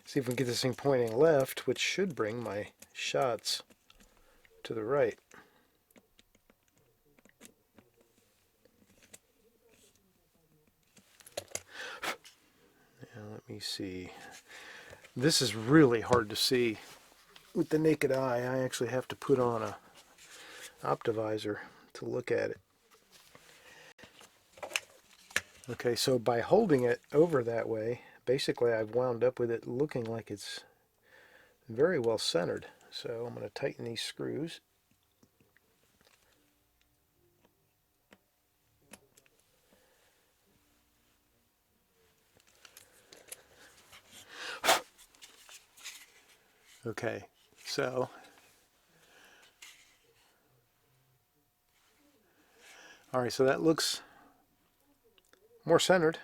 See if we can get this thing pointing left, which should bring my shots to the right. Now let me see. This is really hard to see with the naked eye. I actually have to put on a optivisor to look at it. Okay, so by holding it over that way, basically I've wound up with it looking like it's very well centered. So I'm going to tighten these screws. Okay, so alright, so that looks more centered,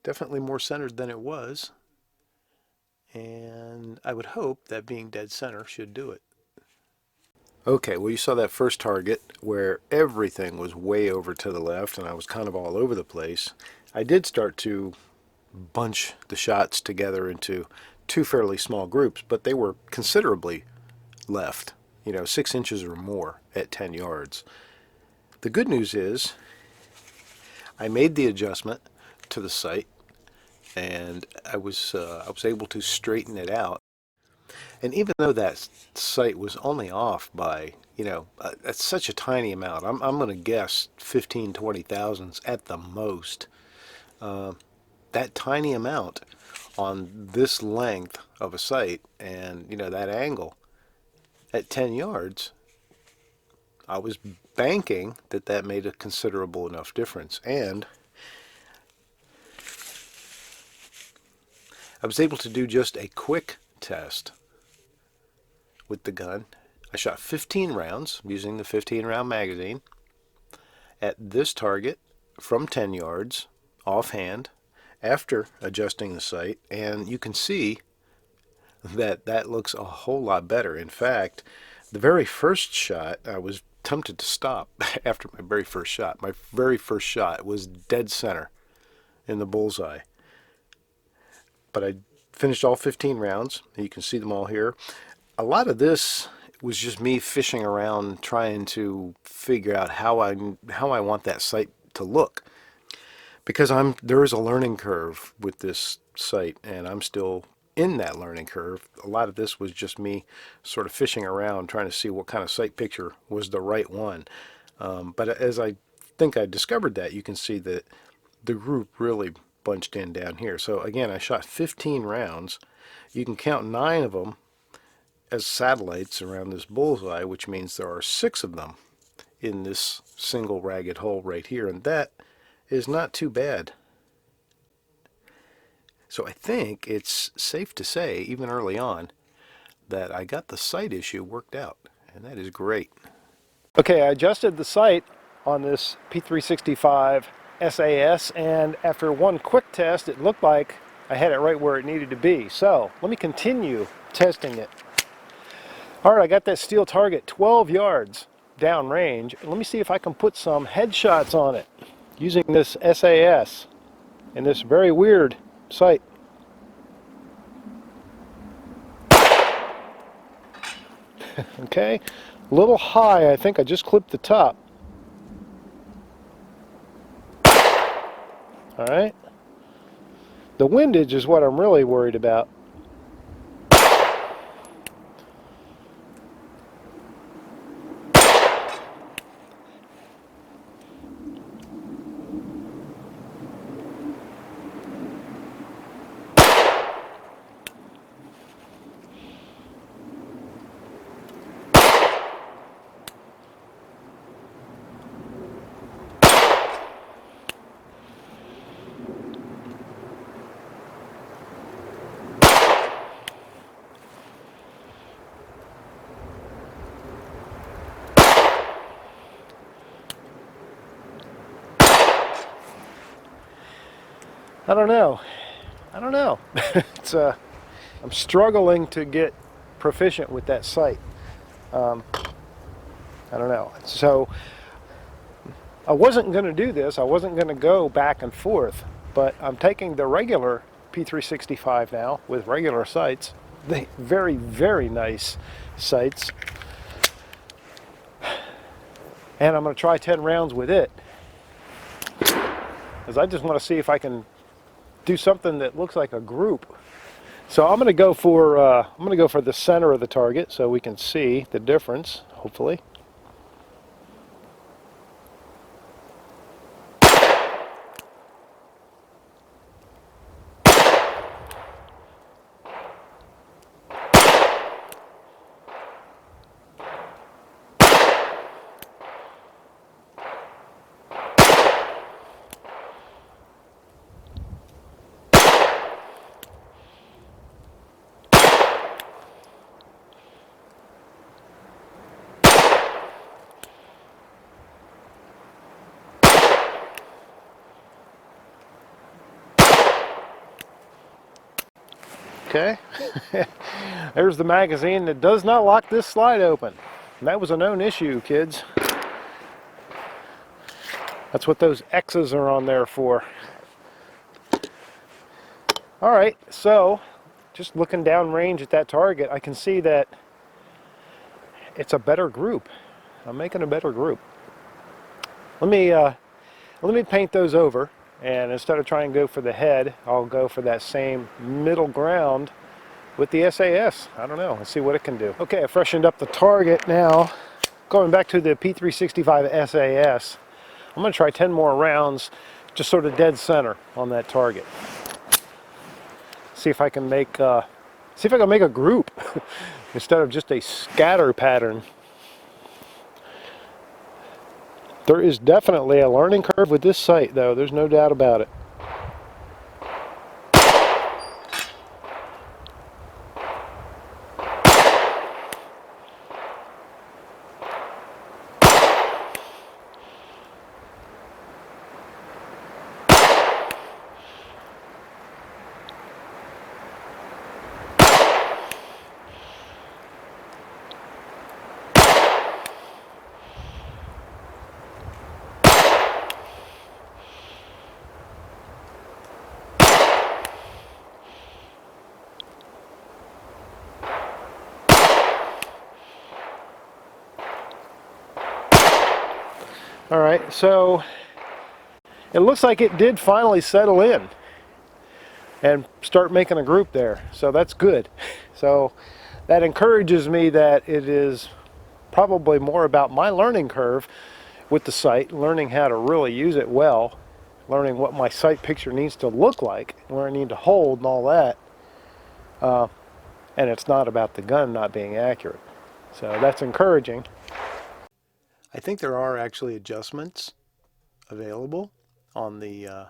definitely more centered than it was, and I would hope that being dead center should do it. Okay, well you saw that first target where everything was way over to the left and I was kind of all over the place. I did start to bunch the shots together into two fairly small groups, but they were considerably left, 6 inches or more at 10 yards. The good news is I made the adjustment to the sight and I was able to straighten it out. And even though that sight was only off by, that's such a tiny amount. I'm going to guess 15, 20 thousandths at the most. That tiny amount on this length of a sight and, that angle at 10 yards, I was banking that made a considerable enough difference. And I was able to do just a quick test with the gun. I shot 15 rounds using the 15 round magazine at this target from 10 yards offhand after adjusting the sight, and you can see that looks a whole lot better. In fact, the very first shot, I was tempted to stop after my very first shot. My very first shot was dead center in the bullseye. But I finished all 15 rounds. You can see them all here. A lot of this was just me fishing around trying to figure out how I want that sight to look. Because there is a learning curve with this sight, and I'm still in that learning curve. A lot of this was just me sort of fishing around trying to see what kind of sight picture was the right one. But as I think I discovered that, you can see that the group really bunched in down here. So again, I shot 15 rounds. You can count 9 of them as satellites around this bullseye, which means there are 6 of them in this single ragged hole right here, and that is not too bad. So I think it's safe to say, even early on, that I got the sight issue worked out, and that is great. Okay, I adjusted the sight on this P365 SAS, and after one quick test, it looked like I had it right where it needed to be. So let me continue testing it. All right, I got that steel target 12 yards downrange. Let me see if I can put some headshots on it using this SAS and this very weird sight. Okay, a little high. I think I just clipped the top. All right, the windage is what I'm really worried about. I don't know. It's I'm struggling to get proficient with that sight. I don't know. So I wasn't going to do this. I wasn't going to go back and forth, but I'm taking the regular P365 now with regular sights. They very, very nice sights. And I'm going to try 10 rounds with it, because I just want to see if I can do something that looks like a group. So I'm going to go for the center of the target so we can see the difference, hopefully. Okay, there's the magazine that does not lock this slide open. And that was a known issue, kids. That's what those X's are on there for. All right, so just looking down range at that target, I can see that it's a better group. I'm making a better group. Let me paint those over. And instead of trying to go for the head, I'll go for that same middle ground with the SAS. I don't know. Let's see what it can do. Okay, I freshened up the target now. Going back to the P365 SAS, I'm going to try 10 more rounds, just sort of dead center on that target. See if I can make a group instead of just a scatter pattern. There is definitely a learning curve with this sight, though. There's no doubt about it. All right, so it looks like it did finally settle in and start making a group there. So that's good. So that encourages me that it is probably more about my learning curve with the sight, learning how to really use it well, learning what my sight picture needs to look like, where I need to hold and all that. And it's not about the gun not being accurate. So that's encouraging. I think there are actually adjustments available on the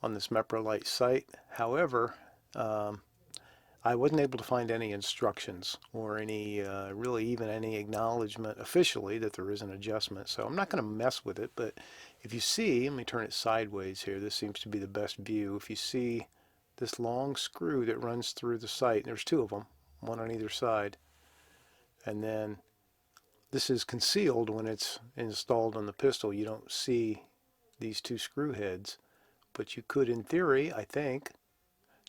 on this Meprolite site. However, I wasn't able to find any instructions or any really even any acknowledgement officially that there is an adjustment. So I'm not going to mess with it. But if you see, let me turn it sideways here. This seems to be the best view. If you see this long screw that runs through the sight, there's two of them, one on either side, and then this is concealed when it's installed on the pistol. You don't see these two screw heads, but you could, in theory, I think,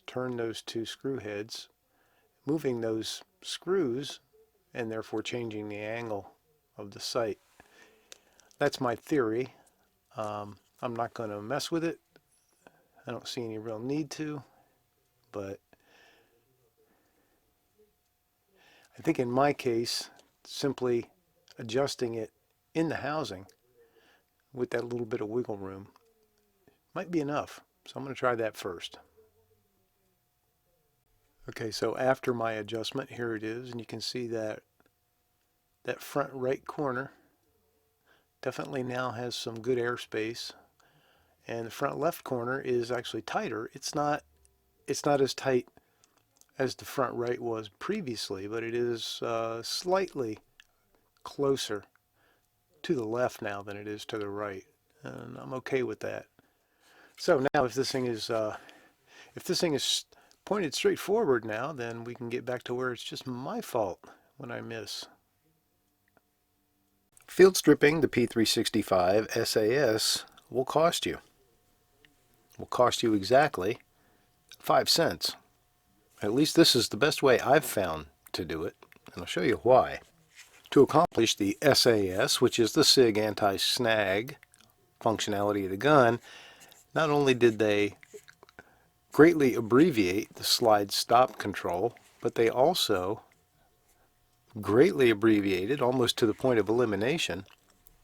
turn those two screw heads, moving those screws, and therefore changing the angle of the sight. That's my theory. I'm not going to mess with it. I don't see any real need to, but I think in my case, simply adjusting it in the housing with that little bit of wiggle room might be enough. So I'm going to try that first. Okay, so after my adjustment, here it is, and you can see that that front right corner definitely now has some good airspace, and the front left corner is actually tighter. It's not as tight as the front right was previously, but it is slightly closer to the left now than it is to the right, and I'm okay with that. So now if this thing is pointed straight forward now, then we can get back to where it's just my fault when I miss. Field stripping the P365 SAS will cost you. Will cost you exactly 5 cents. At least this is the best way I've found to do it, and I'll show you why. To accomplish the SAS, which is the SIG anti-snag functionality of the gun, not only did they greatly abbreviate the slide stop control, but they also greatly abbreviated, almost to the point of elimination,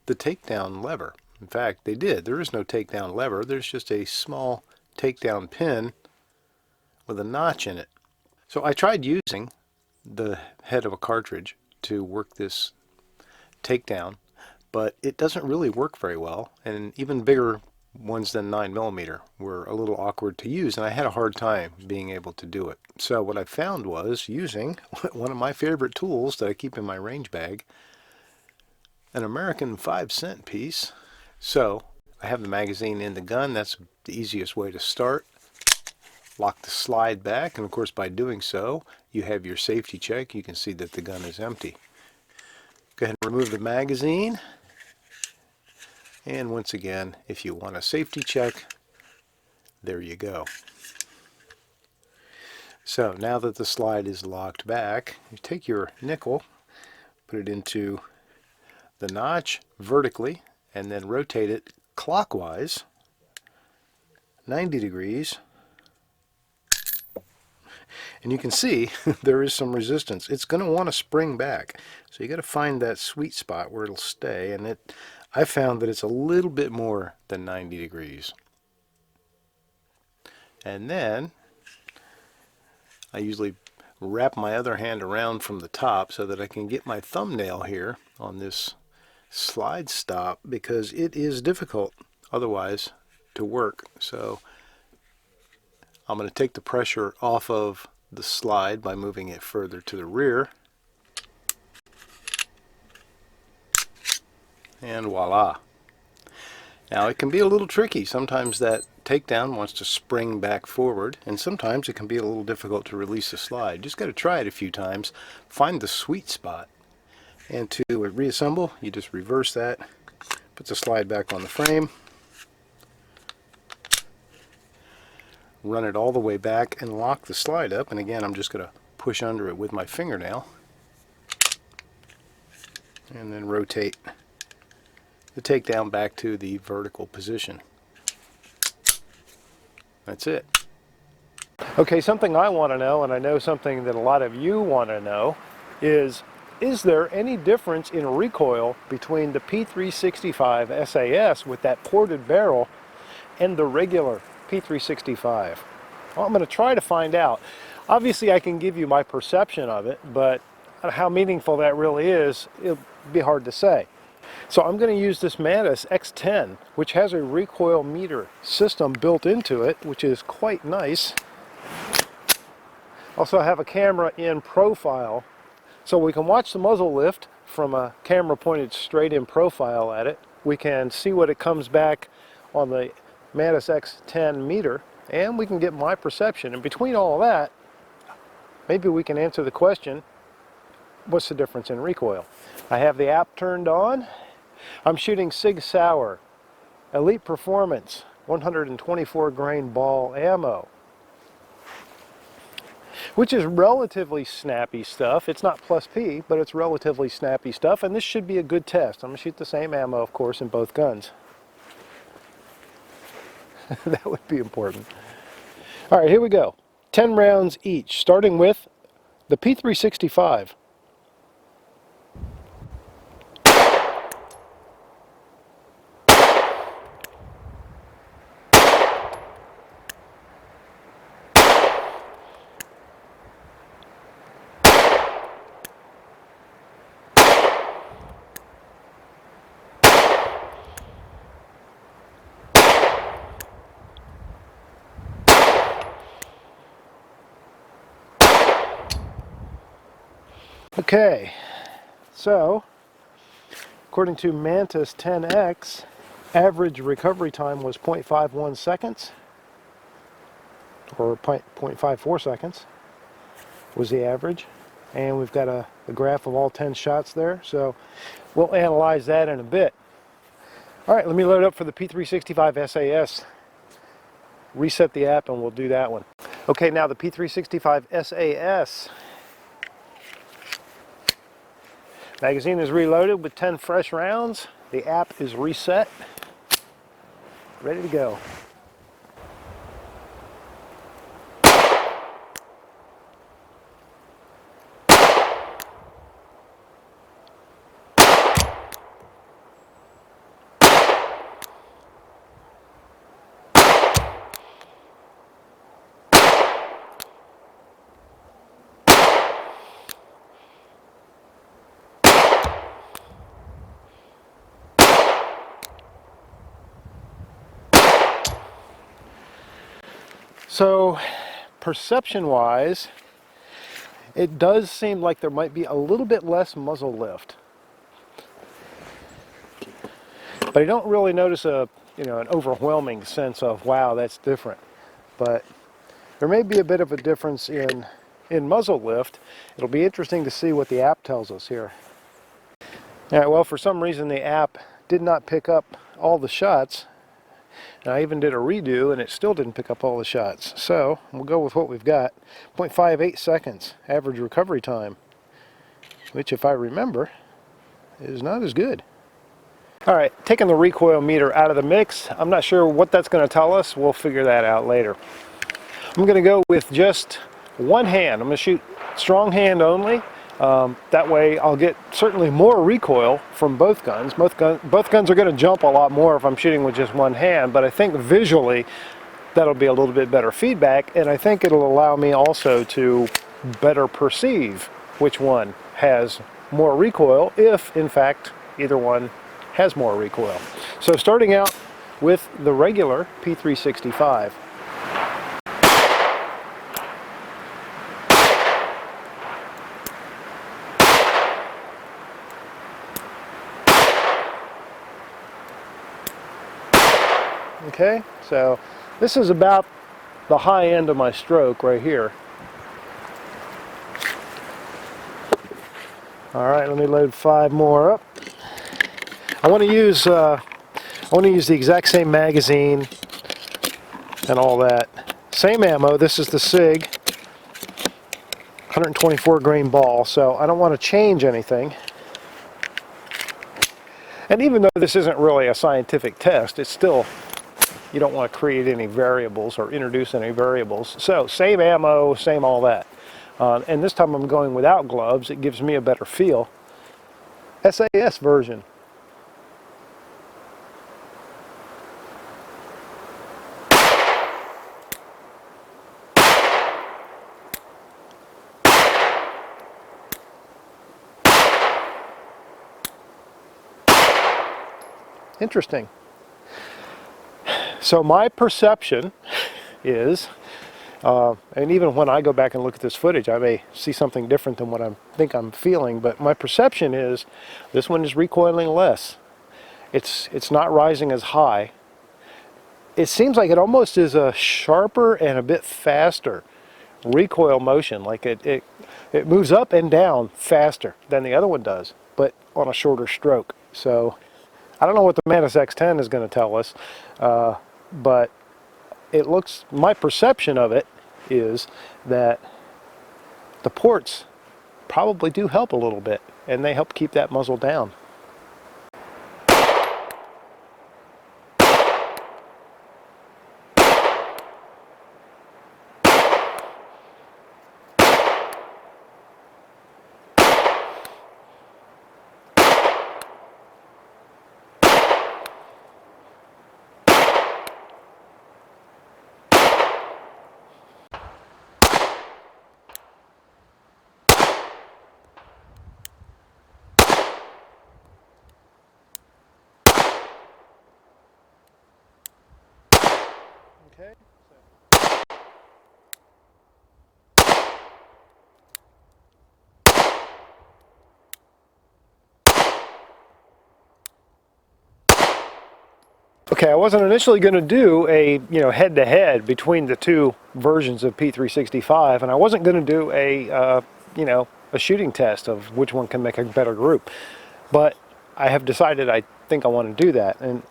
the takedown lever. In fact, they did. There is no takedown lever. There's just a small takedown pin with a notch in it. So I tried using the head of a cartridge to work this takedown, but it doesn't really work very well, and even bigger ones than 9mm were a little awkward to use, and I had a hard time being able to do it. So what I found was using one of my favorite tools that I keep in my range bag, an American 5-cent piece. So I have the magazine in the gun. That's the easiest way to start. Lock the slide back, and of course by doing so you have your safety check. You can see that the gun is empty. Go ahead and remove the magazine, and once again, if you want a safety check, there you go. So now that the slide is locked back, you take your nickel, put it into the notch vertically, and then rotate it clockwise 90 degrees. And you can see there is some resistance. It's going to want to spring back. So you got to find that sweet spot where it'll stay, and I found that it's a little bit more than 90 degrees. And then I usually wrap my other hand around from the top so that I can get my thumbnail here on this slide stop, because it is difficult otherwise to work. So I'm going to take the pressure off of the slide by moving it further to the rear, and voila. Now it can be a little tricky. Sometimes that takedown wants to spring back forward, and sometimes it can be a little difficult to release the slide. Just got to try it a few times, find the sweet spot, and to reassemble you just reverse that, put the slide back on the frame, run it all the way back and lock the slide up, and again I'm just going to push under it with my fingernail and then rotate the takedown back to the vertical position. That's it. Okay, something I want to know, and I know something that a lot of you want to know, is there any difference in recoil between the P365 SAS with that ported barrel and the regular P365? Well, I'm going to try to find out. Obviously I can give you my perception of it, but how meaningful that really is, it'll be hard to say. So I'm going to use this Mantis X10, which has a recoil meter system built into it, which is quite nice. Also I have a camera in profile, so we can watch the muzzle lift from a camera pointed straight in profile at it. We can see what it comes back on the Mantis X10 meter, and we can get my perception. And between all of that, maybe we can answer the question, what's the difference in recoil? I have the app turned on. I'm shooting Sig Sauer Elite Performance 124 grain ball ammo, which is relatively snappy stuff. It's not plus P, but it's relatively snappy stuff, and this should be a good test. I'm going to shoot the same ammo, of course, in both guns. That would be important. All right, here we go. 10 rounds each, starting with the P365. Okay, so according to Mantis 10X, average recovery time was 0.51 seconds, or 0.54 seconds was the average. And we've got a graph of all 10 shots there, so we'll analyze that in a bit. All right, let me load up for the P365 SAS, reset the app, and we'll do that one. Okay, now the P365 SAS. Magazine is reloaded with 10 fresh rounds. The app is reset. Ready to go. So, perception-wise, it does seem like there might be a little bit less muzzle lift. But I don't really notice an overwhelming sense of, wow, that's different. But there may be a bit of a difference in muzzle lift. It'll be interesting to see what the app tells us here. All right, well, for some reason the app did not pick up all the shots. And I even did a redo and it still didn't pick up all the shots. So we'll go with what we've got. 0.58 seconds average recovery time, which, if I remember, is not as good. All right, taking the recoil meter out of the mix. I'm not sure what that's going to tell us. We'll figure that out later. I'm going to go with just one hand. I'm going to shoot strong hand only. That way I'll get certainly more recoil from both guns. Both guns are going to jump a lot more if I'm shooting with just one hand, but I think visually that'll be a little bit better feedback, and I think it'll allow me also to better perceive which one has more recoil, if in fact either one has more recoil. So starting out with the regular P365. Okay, so this is about the high end of my stroke right here. All right, let me load 5 more up. I want to use the exact same magazine and all that. Same ammo. This is the Sig 124 grain ball, so I don't want to change anything. And even though this isn't really a scientific test, it's still, you don't want to create any variables or introduce any variables. So same ammo, same all that. And this time I'm going without gloves. It gives me a better feel. SAS version. Interesting. So my perception is, and even when I go back and look at this footage, I may see something different than what I think I'm feeling, but my perception is this one is recoiling less. It's not rising as high. It seems like it almost is a sharper and a bit faster recoil motion, like it moves up and down faster than the other one does, but on a shorter stroke. So I don't know what the Mantis X10 is going to tell us, but it looks, my perception of it is that the ports probably do help a little bit, and they help keep that muzzle down. Okay. Okay, I wasn't initially going to do a head-to-head between the two versions of P365, and I wasn't going to do a shooting test of which one can make a better group. But I have decided I think I want to do that, and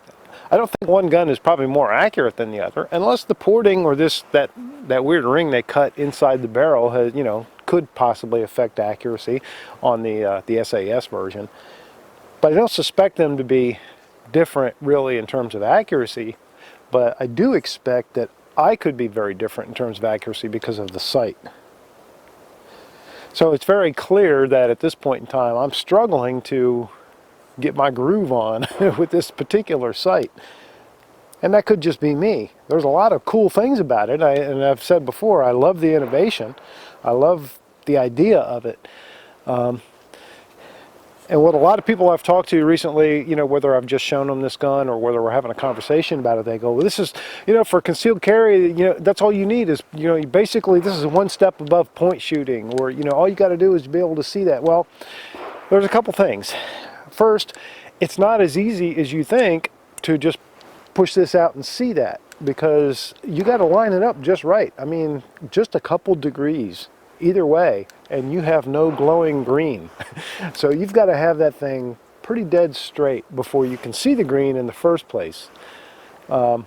I don't think one gun is probably more accurate than the other, unless the porting or that weird ring they cut inside the barrel has, you know, could possibly affect accuracy on the SAS version. But I don't suspect them to be different really in terms of accuracy, but I do expect that I could be very different in terms of accuracy because of the sight. So it's very clear that at this point in time I'm struggling to get my groove on with this particular sight. And that could just be me. There's a lot of cool things about it, and I've said before, I love the innovation. I love the idea of it. And what a lot of people I've talked to recently, you know, whether I've just shown them this gun or whether we're having a conversation about it, they go, well, this is, you know, for concealed carry, you know, that's all you need is, you know, basically this is one step above point shooting, or, you know, all you got to do is be able to see that. Well, there's a couple things. First, it's not as easy as you think to just push this out and see that, because you got to line it up just right. I mean, just a couple degrees either way and you have no glowing green. So you've got to have that thing pretty dead straight before you can see the green in the first place. So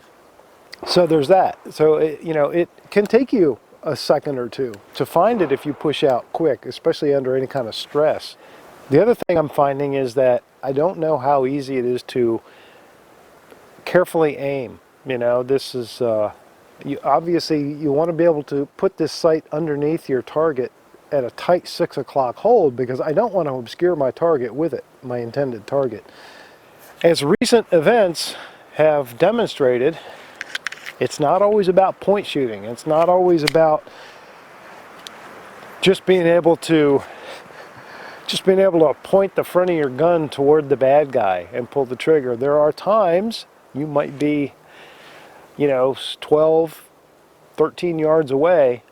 there's that. So you know, it can take you a second or two to find it if you push out quick, especially under any kind of stress. The other thing I'm finding is that I don't know how easy it is to carefully aim. You know, this is obviously you want to be able to put this sight underneath your target at a tight 6 o'clock hold, because I don't want to obscure my target with it, my intended target. As recent events have demonstrated, it's not always about point shooting. It's not always about just being able to point the front of your gun toward the bad guy and pull the trigger. There are times you might be, you know, 12, 13 yards away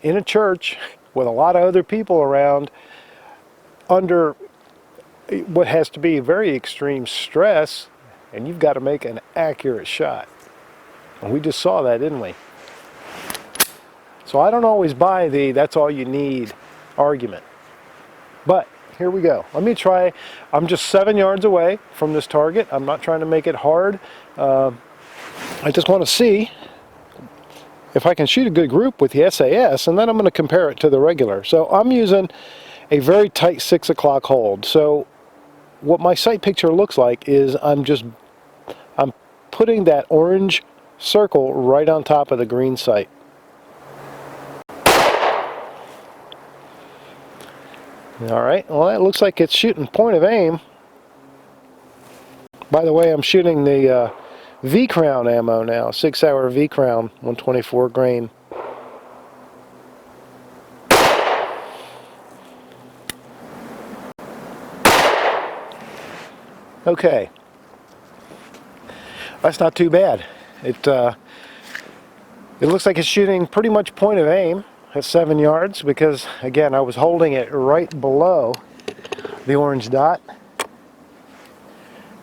in a church with a lot of other people around under what has to be very extreme stress, and you've got to make an accurate shot. And we just saw that, didn't we? So I don't always buy the that's all you need argument. But here we go. Let me try. I'm just 7 yards away from this target. I'm not trying to make it hard. I just want to see if I can shoot a good group with the SAS, and then I'm going to compare it to the regular. So I'm using a very tight 6 o'clock hold. So what my sight picture looks like is I'm putting that orange circle right on top of the green sight. All right, well, that looks like it's shooting point of aim. By the way, I'm shooting the V-Crown ammo now, 6-hour V-Crown, 124 grain. Okay, that's not too bad. It looks like it's shooting pretty much point of aim at 7 yards, because again I was holding it right below the orange dot,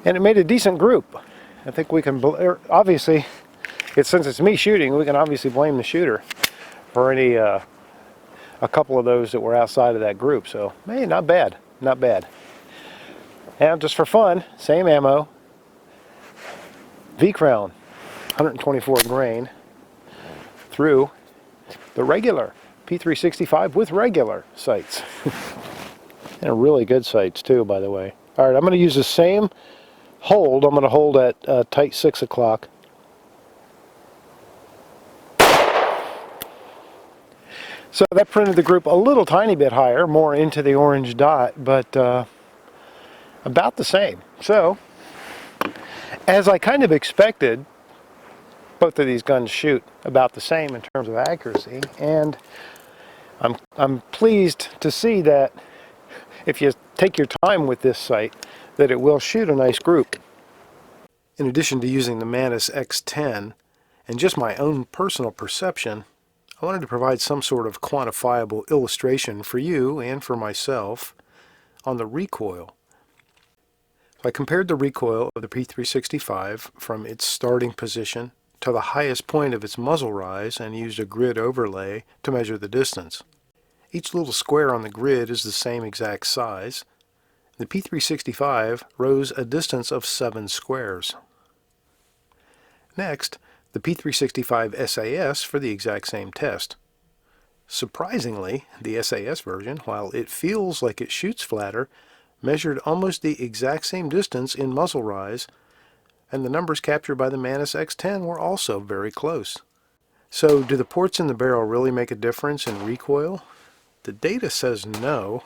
and it made a decent group. I think we can, obviously, since it's me shooting, we can obviously blame the shooter for any a couple of those that were outside of that group. So hey, not bad, not bad. And just for fun, same ammo, V-Crown, 124 grain through the regular P365 with regular sights. And really good sights too, by the way. All right, I'm going to use the same hold. I'm going to hold at tight 6 o'clock. So that printed the group a little tiny bit higher, more into the orange dot, but about the same. So, as I kind of expected, both of these guns shoot about the same in terms of accuracy, and I'm pleased to see that if you take your time with this sight, that it will shoot a nice group. In addition to using the Mantis X10 and just my own personal perception, I wanted to provide some sort of quantifiable illustration for you and for myself on the recoil. So I compared the recoil of the P365 from its starting position to the highest point of its muzzle rise and used a grid overlay to measure the distance. Each little square on the grid is the same exact size. The P365 rose a distance of 7 squares. Next, the P365 SAS for the exact same test. Surprisingly, the SAS version, while it feels like it shoots flatter, measured almost the exact same distance in muzzle rise, and the numbers captured by the Mantis X10 were also very close. So, do the ports in the barrel really make a difference in recoil? The data says no.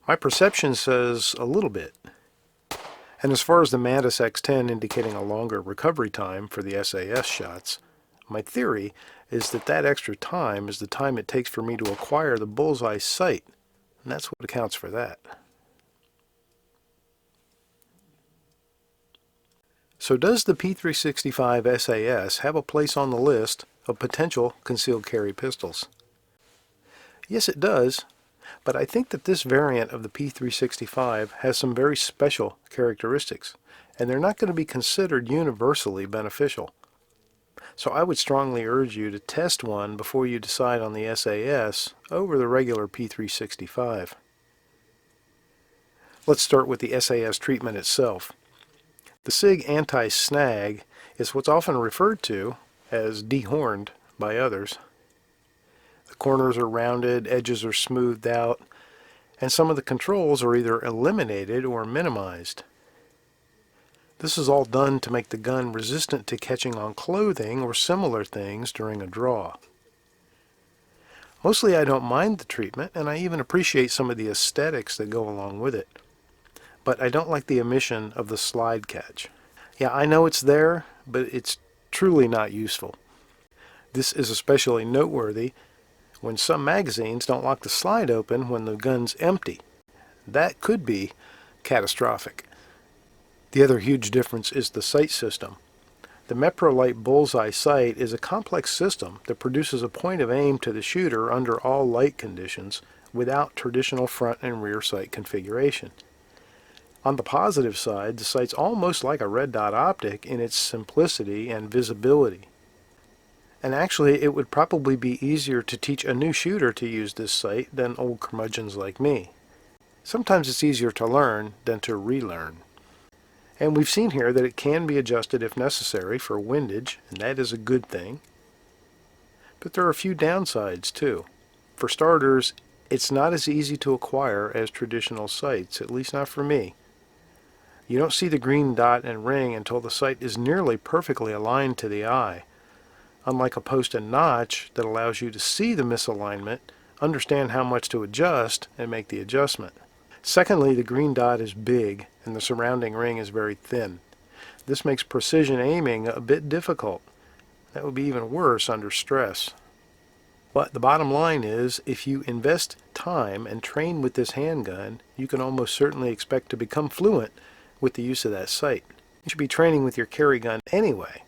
My perception says a little bit. And as far as the Mantis X10 indicating a longer recovery time for the SAS shots, my theory is that that extra time is the time it takes for me to acquire the bullseye sight, and that's what accounts for that. So does the P365 SAS have a place on the list of potential concealed carry pistols? Yes, it does, but I think that this variant of the P365 has some very special characteristics, and they're not going to be considered universally beneficial. So I would strongly urge you to test one before you decide on the SAS over the regular P365. Let's start with the SAS treatment itself. The Sig anti-snag is what's often referred to as dehorned by others. The corners are rounded, edges are smoothed out, and some of the controls are either eliminated or minimized. This is all done to make the gun resistant to catching on clothing or similar things during a draw. Mostly I don't mind the treatment, and I even appreciate some of the aesthetics that go along with it. But I don't like the omission of the slide catch. Yeah, I know it's there, but it's truly not useful. This is especially noteworthy when some magazines don't lock the slide open when the gun's empty. That could be catastrophic. The other huge difference is the sight system. The Meprolite bullseye sight is a complex system that produces a point of aim to the shooter under all light conditions without traditional front and rear sight configuration. On the positive side, the sight's almost like a red dot optic in its simplicity and visibility. And actually, it would probably be easier to teach a new shooter to use this sight than old curmudgeons like me. Sometimes it's easier to learn than to relearn. And we've seen here that it can be adjusted if necessary for windage, and that is a good thing. But there are a few downsides too. For starters, it's not as easy to acquire as traditional sights, at least not for me. You don't see the green dot and ring until the sight is nearly perfectly aligned to the eye, unlike a post and notch that allows you to see the misalignment, understand how much to adjust, and make the adjustment. Secondly, the green dot is big and the surrounding ring is very thin. This makes precision aiming a bit difficult. That would be even worse under stress. But the bottom line is, if you invest time and train with this handgun, you can almost certainly expect to become fluent with the use of that sight. You should be training with your carry gun anyway,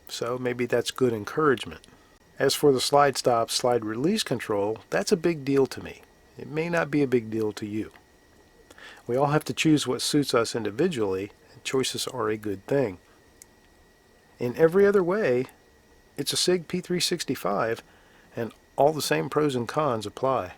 so maybe that's good encouragement. As for the slide stop, slide release control, that's a big deal to me. It may not be a big deal to you. We all have to choose what suits us individually, and choices are a good thing. In every other way, it's a Sig P365, and all the same pros and cons apply.